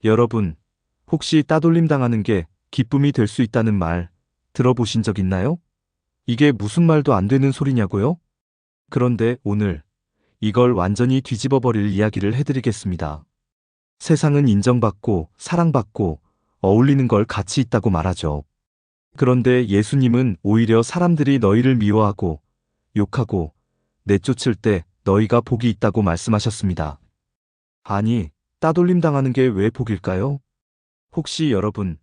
여러분, 혹시 따돌림 당하는 게 기쁨이 될 수 있다는 말 들어보신 적 있나요? 이게 무슨 말도 안 되는 소리냐고요? 그런데 오늘 이걸 완전히 뒤집어 버릴 이야기를 해드리겠습니다. 세상은 인정받고 사랑받고 어울리는 걸 가치 있다고 말하죠. 그런데 예수님은 오히려 사람들이 너희를 미워하고 욕하고 내쫓을 때 너희가 복이 있다고 말씀하셨습니다. 아니, 따돌림 당하는 게 왜 복일까요? 혹시 여러분,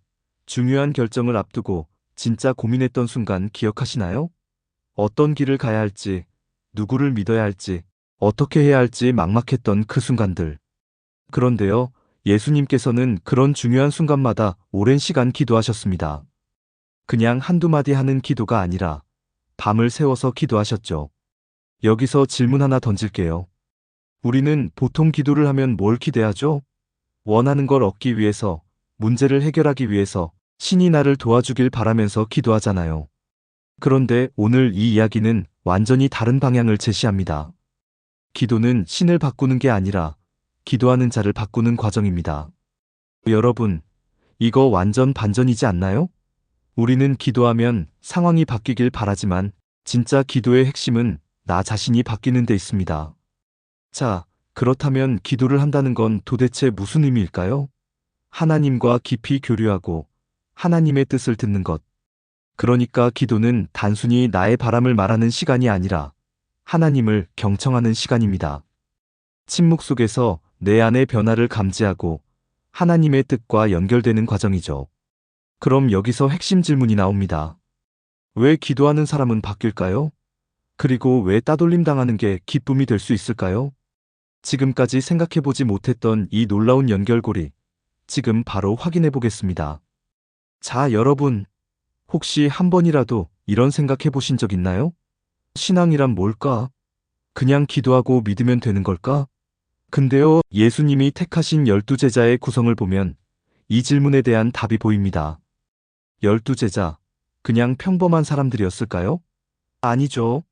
중요한 결정을 앞두고 진짜 고민했던 순간 기억하시나요? 어떤 길을 가야 할지, 누구를 믿어야 할지, 어떻게 해야 할지 막막했던 그 순간들. 그런데요, 예수님께서는 그런 중요한 순간마다 오랜 시간 기도하셨습니다. 그냥 한두 마디 하는 기도가 아니라 밤을 새워서 기도하셨죠. 여기서 질문 하나 던질게요. 우리는 보통 기도를 하면 뭘 기대하죠? 원하는 걸 얻기 위해서, 문제를 해결하기 위해서, 신이 나를 도와주길 바라면서 기도하잖아요. 그런데 오늘 이 이야기는 완전히 다른 방향을 제시합니다. 기도는 신을 바꾸는 게 아니라 기도하는 자를 바꾸는 과정입니다. 여러분, 이거 완전 반전이지 않나요? 우리는 기도하면 상황이 바뀌길 바라지만 진짜 기도의 핵심은 나 자신이 바뀌는 데 있습니다. 자, 그렇다면 기도를 한다는 건 도대체 무슨 의미일까요? 하나님과 깊이 교류하고 하나님의 뜻을 듣는 것. 그러니까 기도는 단순히 나의 바람을 말하는 시간이 아니라 하나님을 경청하는 시간입니다. 침묵 속에서 내 안의 변화를 감지하고 하나님의 뜻과 연결되는 과정이죠. 그럼 여기서 핵심 질문이 나옵니다. 왜 기도하는 사람은 바뀔까요? 그리고 왜 따돌림 당하는 게 기쁨이 될 수 있을까요? 지금까지 생각해보지 못했던 이 놀라운 연결고리, 지금 바로 확인해 보겠습니다. 자, 여러분, 혹시 한 번이라도 이런 생각해 보신 적 있나요? 신앙이란 뭘까? 그냥 기도하고 믿으면 되는 걸까? 근데요, 예수님이 택하신 12제자의 구성을 보면 이 질문에 대한 답이 보입니다. 12제자, 그냥 평범한 사람들이었을까요? 아니죠.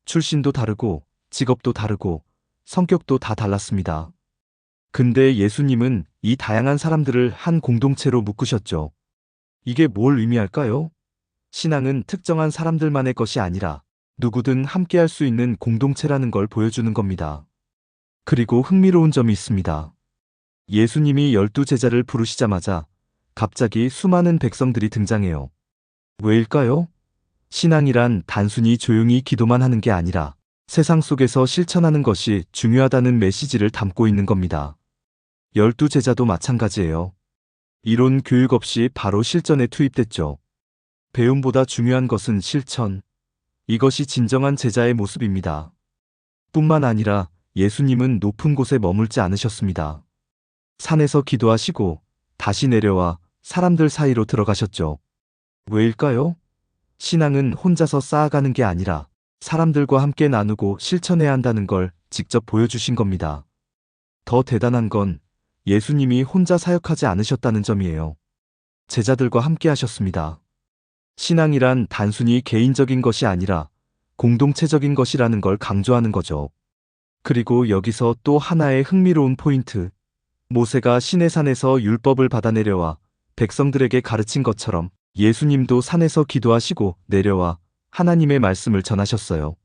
출신도 다르고, 직업도 다르고, 성격도 다 달랐습니다. 근데 예수님은 이 다양한 사람들을 한 공동체로 묶으셨죠. 이게 뭘 의미할까요? 신앙은 특정한 사람들만의 것이 아니라 누구든 함께할 수 있는 공동체라는 걸 보여주는 겁니다. 그리고 흥미로운 점이 있습니다. 예수님이 12제자를 부르시자마자 갑자기 수많은 백성들이 등장해요. 왜일까요? 신앙이란 단순히 조용히 기도만 하는 게 아니라 세상 속에서 실천하는 것이 중요하다는 메시지를 담고 있는 겁니다. 12제자도 마찬가지예요. 이론 교육 없이 바로 실전에 투입됐죠. 배움보다 중요한 것은 실천. 이것이 진정한 제자의 모습입니다. 뿐만 아니라 예수님은 높은 곳에 머물지 않으셨습니다. 산에서 기도하시고 다시 내려와 사람들 사이로 들어가셨죠. 왜일까요? 신앙은 혼자서 쌓아가는 게 아니라 사람들과 함께 나누고 실천해야 한다는 걸 직접 보여주신 겁니다. 더 대단한 건 예수님이 혼자 사역하지 않으셨다는 점이에요. 제자들과 함께 하셨습니다. 신앙이란 단순히 개인적인 것이 아니라 공동체적인 것이라는 걸 강조하는 거죠. 그리고 여기서 또 하나의 흥미로운 포인트. 모세가 시내산에서 율법을 받아 내려와 백성들에게 가르친 것처럼 예수님도 산에서 기도하시고 내려와 하나님의 말씀을 전하셨어요.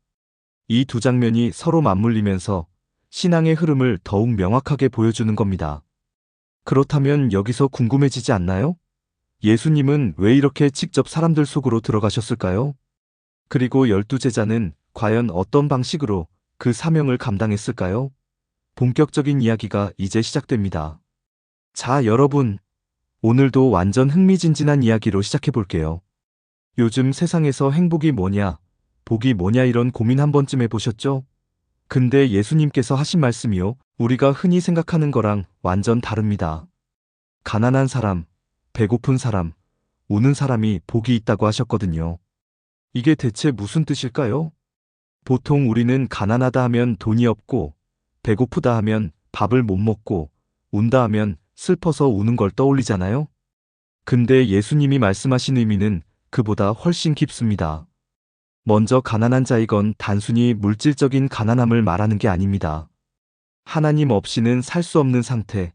이 두 장면이 서로 맞물리면서 신앙의 흐름을 더욱 명확하게 보여주는 겁니다. 그렇다면 여기서 궁금해지지 않나요? 예수님은 왜 이렇게 직접 사람들 속으로 들어가셨을까요? 그리고 12제자는 과연 어떤 방식으로 그 사명을 감당했을까요? 본격적인 이야기가 이제 시작됩니다. 자, 여러분, 오늘도 완전 흥미진진한 이야기로 시작해 볼게요. 요즘 세상에서 행복이 뭐냐, 복이 뭐냐 이런 고민 한 번쯤 해보셨죠? 근데 예수님께서 하신 말씀이요, 우리가 흔히 생각하는 거랑 완전 다릅니다. 가난한 사람, 배고픈 사람, 우는 사람이 복이 있다고 하셨거든요. 이게 대체 무슨 뜻일까요? 보통 우리는 가난하다 하면 돈이 없고, 배고프다 하면 밥을 못 먹고, 운다 하면 슬퍼서 우는 걸 떠올리잖아요? 근데 예수님이 말씀하신 의미는 그보다 훨씬 깊습니다. 먼저 가난한 자이건 단순히 물질적인 가난함을 말하는 게 아닙니다. 하나님 없이는 살 수 없는 상태,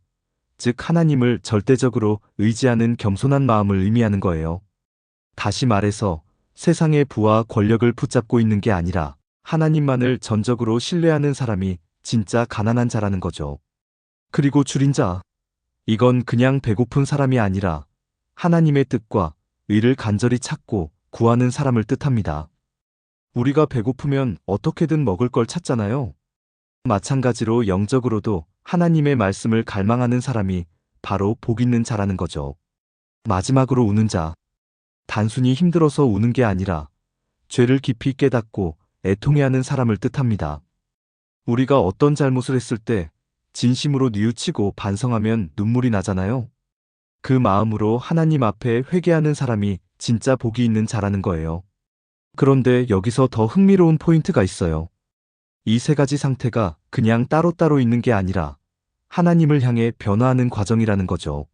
즉 하나님을 절대적으로 의지하는 겸손한 마음을 의미하는 거예요. 다시 말해서 세상의 부와 권력을 붙잡고 있는 게 아니라 하나님만을 전적으로 신뢰하는 사람이 진짜 가난한 자라는 거죠. 그리고 줄인 자. 이건 그냥 배고픈 사람이 아니라 하나님의 뜻과 의를 간절히 찾고 구하는 사람을 뜻합니다. 우리가 배고프면 어떻게든 먹을 걸 찾잖아요. 마찬가지로 영적으로도 하나님의 말씀을 갈망하는 사람이 바로 복 있는 자라는 거죠. 마지막으로 우는 자. 단순히 힘들어서 우는 게 아니라 죄를 깊이 깨닫고 애통해하는 사람을 뜻합니다. 우리가 어떤 잘못을 했을 때 진심으로 뉘우치고 반성하면 눈물이 나잖아요. 그 마음으로 하나님 앞에 회개하는 사람이 진짜 복이 있는 자라는 거예요. 그런데 여기서 더 흥미로운 포인트가 있어요. 이 세 가지 상태가 그냥 따로따로 있는 게 아니라 하나님을 향해 변화하는 과정이라는 거죠.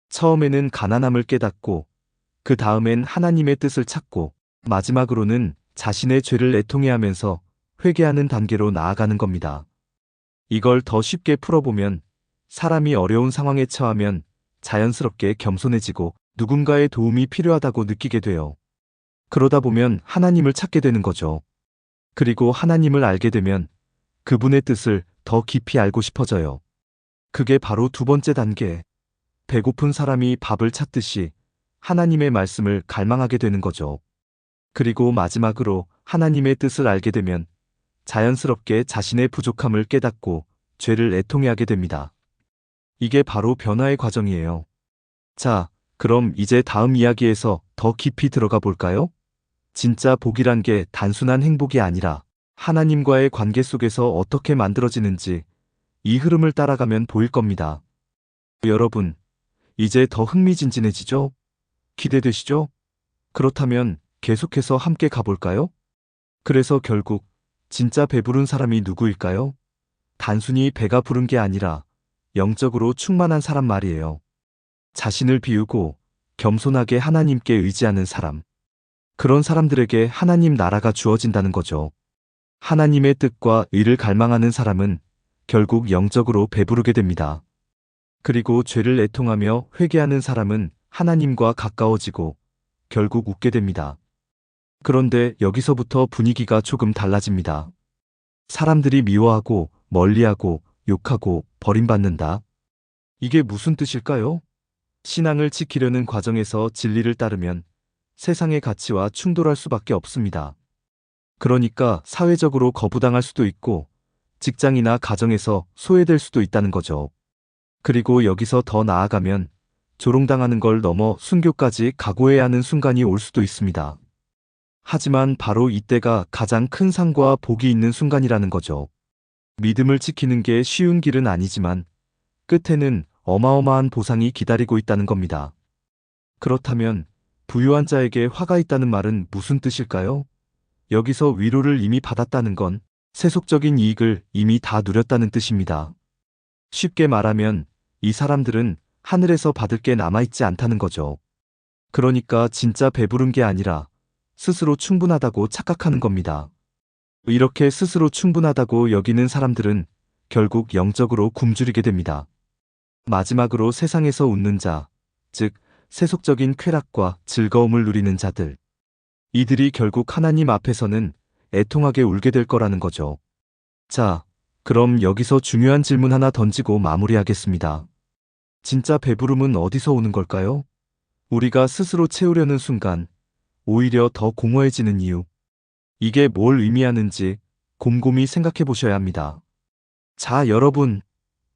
처음에는 가난함을 깨닫고 그 다음엔 하나님의 뜻을 찾고 마지막으로는 자신의 죄를 애통해하면서 회개하는 단계로 나아가는 겁니다. 이걸 더 쉽게 풀어보면 사람이 어려운 상황에 처하면 자연스럽게 겸손해지고 누군가의 도움이 필요하다고 느끼게 돼요. 그러다 보면 하나님을 찾게 되는 거죠. 그리고 하나님을 알게 되면 그분의 뜻을 더 깊이 알고 싶어져요. 그게 바로 두 번째 단계. 배고픈 사람이 밥을 찾듯이 하나님의 말씀을 갈망하게 되는 거죠. 그리고 마지막으로 하나님의 뜻을 알게 되면 자연스럽게 자신의 부족함을 깨닫고 죄를 애통해하게 됩니다. 이게 바로 변화의 과정이에요. 자, 그럼 이제 다음 이야기에서 더 깊이 들어가 볼까요? 진짜 복이란 게 단순한 행복이 아니라 하나님과의 관계 속에서 어떻게 만들어지는지 이 흐름을 따라가면 보일 겁니다. 여러분, 이제 더 흥미진진해지죠? 기대되시죠? 그렇다면 계속해서 함께 가볼까요? 그래서 결국 진짜 배부른 사람이 누구일까요? 단순히 배가 부른 게 아니라 영적으로 충만한 사람 말이에요. 자신을 비우고 겸손하게 하나님께 의지하는 사람. 그런 사람들에게 하나님 나라가 주어진다는 거죠. 하나님의 뜻과 의를 갈망하는 사람은 결국 영적으로 배부르게 됩니다. 그리고 죄를 애통하며 회개하는 사람은 하나님과 가까워지고 결국 웃게 됩니다. 그런데 여기서부터 분위기가 조금 달라집니다. 사람들이 미워하고 멀리하고 욕하고 버림받는다. 이게 무슨 뜻일까요? 신앙을 지키려는 과정에서 진리를 따르면 세상의 가치와 충돌할 수밖에 없습니다. 그러니까 사회적으로 거부당할 수도 있고 직장이나 가정에서 소외될 수도 있다는 거죠. 그리고 여기서 더 나아가면 조롱당하는 걸 넘어 순교까지 각오해야 하는 순간이 올 수도 있습니다. 하지만 바로 이때가 가장 큰 상과 복이 있는 순간이라는 거죠. 믿음을 지키는 게 쉬운 길은 아니지만 끝에는 어마어마한 보상이 기다리고 있다는 겁니다. 그렇다면 부유한 자에게 화가 있다는 말은 무슨 뜻일까요? 여기서 위로를 이미 받았다는 건 세속적인 이익을 이미 다 누렸다는 뜻입니다. 쉽게 말하면 이 사람들은 하늘에서 받을 게 남아있지 않다는 거죠. 그러니까 진짜 배부른 게 아니라 스스로 충분하다고 착각하는 겁니다. 이렇게 스스로 충분하다고 여기는 사람들은 결국 영적으로 굶주리게 됩니다. 마지막으로 세상에서 웃는 자, 즉 세속적인 쾌락과 즐거움을 누리는 자들. 이들이 결국 하나님 앞에서는 애통하게 울게 될 거라는 거죠. 자, 그럼 여기서 중요한 질문 하나 던지고 마무리하겠습니다. 진짜 배부름은 어디서 오는 걸까요? 우리가 스스로 채우려는 순간 오히려 더 공허해지는 이유. 이게 뭘 의미하는지 곰곰이 생각해 보셔야 합니다. 자, 여러분.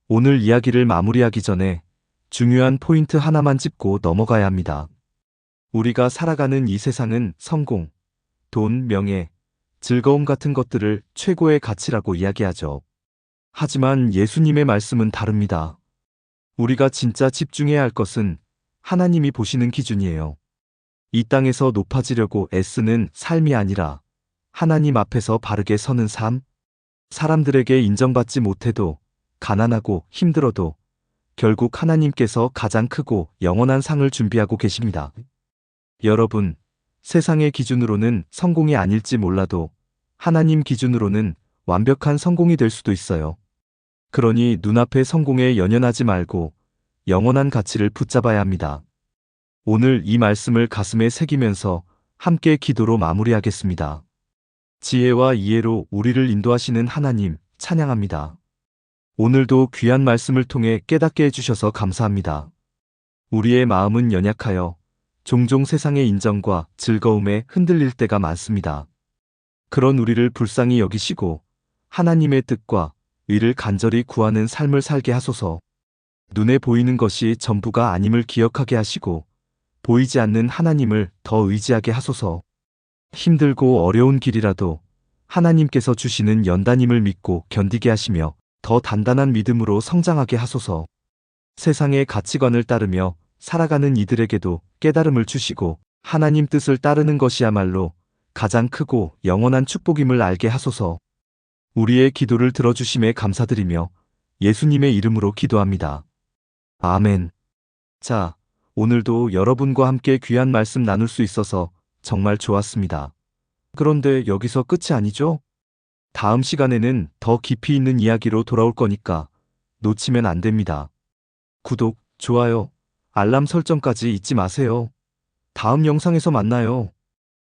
오늘 이야기를 마무리하기 전에 중요한 포인트 하나만 짚고 넘어가야 합니다. 우리가 살아가는 이 세상은 성공, 돈, 명예, 즐거움 같은 것들을 최고의 가치라고 이야기하죠. 하지만 예수님의 말씀은 다릅니다. 우리가 진짜 집중해야 할 것은 하나님이 보시는 기준이에요. 이 땅에서 높아지려고 애쓰는 삶이 아니라 하나님 앞에서 바르게 서는 삶. 사람들에게 인정받지 못해도 가난하고 힘들어도 결국 하나님께서 가장 크고 영원한 상을 준비하고 계십니다. 여러분, 세상의 기준으로는 성공이 아닐지 몰라도 하나님 기준으로는 완벽한 성공이 될 수도 있어요. 그러니 눈앞의 성공에 연연하지 말고 영원한 가치를 붙잡아야 합니다. 오늘 이 말씀을 가슴에 새기면서 함께 기도로 마무리하겠습니다. 지혜와 이해로 우리를 인도하시는 하나님, 찬양합니다. 오늘도 귀한 말씀을 통해 깨닫게 해주셔서 감사합니다. 우리의 마음은 연약하여 종종 세상의 인정과 즐거움에 흔들릴 때가 많습니다. 그런 우리를 불쌍히 여기시고 하나님의 뜻과 의를 간절히 구하는 삶을 살게 하소서. 눈에 보이는 것이 전부가 아님을 기억하게 하시고 보이지 않는 하나님을 더 의지하게 하소서. 힘들고 어려운 길이라도 하나님께서 주시는 연단임을 믿고 견디게 하시며 더 단단한 믿음으로 성장하게 하소서. 세상의 가치관을 따르며 살아가는 이들에게도 깨달음을 주시고 하나님 뜻을 따르는 것이야말로 가장 크고 영원한 축복임을 알게 하소서. 우리의 기도를 들어주심에 감사드리며 예수님의 이름으로 기도합니다. 아멘. 자, 오늘도 여러분과 함께 귀한 말씀 나눌 수 있어서 정말 좋았습니다. 그런데 여기서 끝이 아니죠? 다음 시간에는 더 깊이 있는 이야기로 돌아올 거니까 놓치면 안 됩니다. 구독, 좋아요, 알람 설정까지 잊지 마세요. 다음 영상에서 만나요.